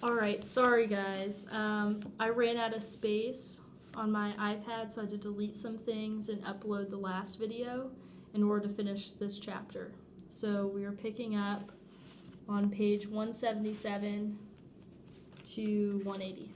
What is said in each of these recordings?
Alright, sorry guys. I ran out of space on my iPad, so I had to delete some things and upload the last video in order to finish this chapter. So we are picking up on page 177 to 180.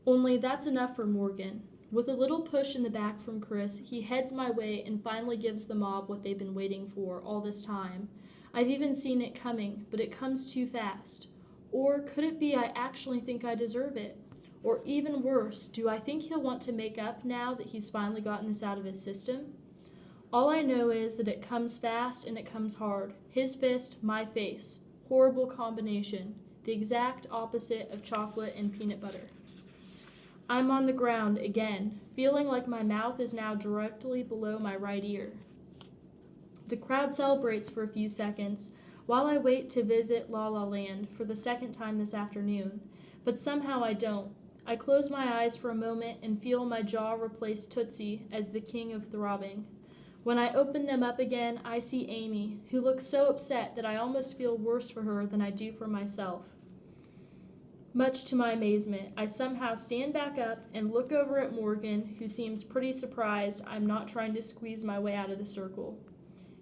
Only that's enough for Morgan. With a little push in the back from Chris, he heads my way and finally gives the mob what they've been waiting for all this time. I've even seen it coming, but it comes too fast. Or could it be I actually think I deserve it? Or even worse, do I think he'll want to make up now that he's finally gotten this out of his system? All I know is that it comes fast and it comes hard. His fist, my face. Horrible combination. The exact opposite of chocolate and peanut butter. I'm on the ground again, feeling like my mouth is now directly below my right ear. The crowd celebrates for a few seconds while I wait to visit La La Land for the second time this afternoon, but somehow I don't. I close my eyes for a moment and feel my jaw replace Tootsie as the king of throbbing. When I open them up again, I see Amy, who looks so upset that I almost feel worse for her than I do for myself. Much to my amazement, I somehow stand back up and look over at Morgan, who seems pretty surprised I'm not trying to squeeze my way out of the circle.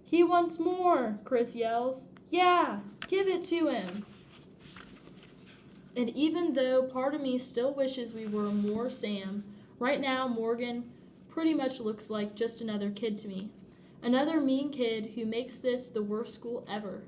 "He wants more," Chris yells. "Yeah, give it to him." And even though part of me still wishes we were more Sam, right now Morgan pretty much looks like just another kid to me. Another mean kid who makes this the worst school ever.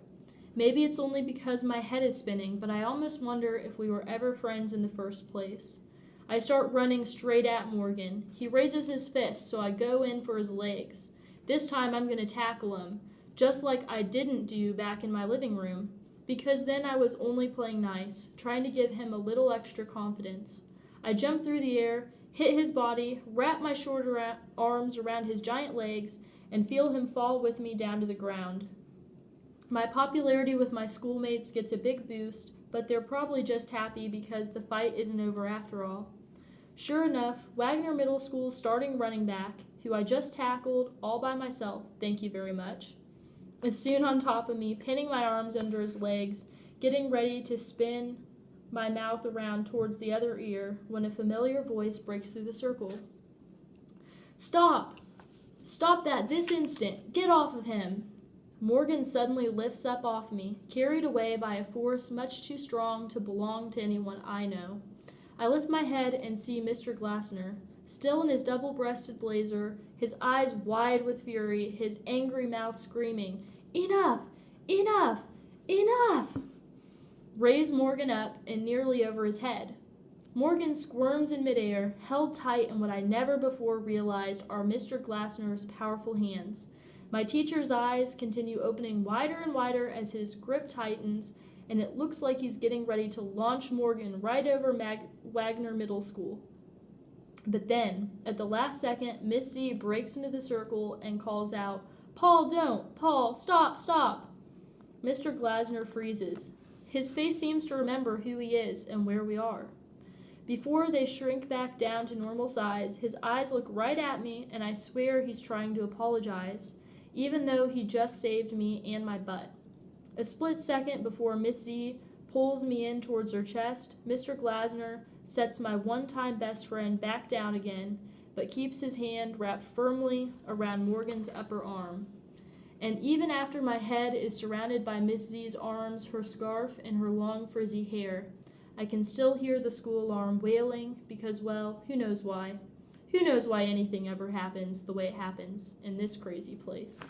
Maybe it's only because my head is spinning, but I almost wonder if we were ever friends in the first place. I start running straight at Morgan. He raises his fist, so I go in for his legs. This time I'm going to tackle him, just like I didn't do back in my living room, because then I was only playing nice, trying to give him a little extra confidence. I jump through the air, hit his body, wrap my short arms around his giant legs, and feel him fall with me down to the ground. My popularity with my schoolmates gets a big boost, but they're probably just happy because the fight isn't over after all. Sure enough, Wagner Middle School's starting running back, who I just tackled all by myself, thank you very much, is soon on top of me, pinning my arms under his legs, getting ready to spin my mouth around towards the other ear when a familiar voice breaks through the circle. "Stop! Stop that this instant! Get off of him!" Morgan suddenly lifts up off me, carried away by a force much too strong to belong to anyone I know. I lift my head and see Mr. Glassner, still in his double-breasted blazer, his eyes wide with fury, his angry mouth screaming, "Enough! Enough! Enough!" Raise Morgan up and nearly over his head. Morgan squirms in midair, held tight in what I never before realized are Mr. Glassner's powerful hands. My teacher's eyes continue opening wider and wider as his grip tightens, and it looks like he's getting ready to launch Morgan right over Wagner Middle School. But then, at the last second, Miss Z breaks into the circle and calls out, "Paul, don't! Paul, stop, stop!" Mr. Glassner freezes. His face seems to remember who he is and where we are. Before they shrink back down to normal size, his eyes look right at me, and I swear he's trying to apologize, even though he just saved me and my butt. A split second before Miss Z pulls me in towards her chest, Mr. Glassner sets my one-time best friend back down again, but keeps his hand wrapped firmly around Morgan's upper arm. And even after my head is surrounded by Miss Z's arms, her scarf, and her long frizzy hair, I can still hear the school alarm wailing because, well, who knows why? Who knows why anything ever happens the way it happens in this crazy place?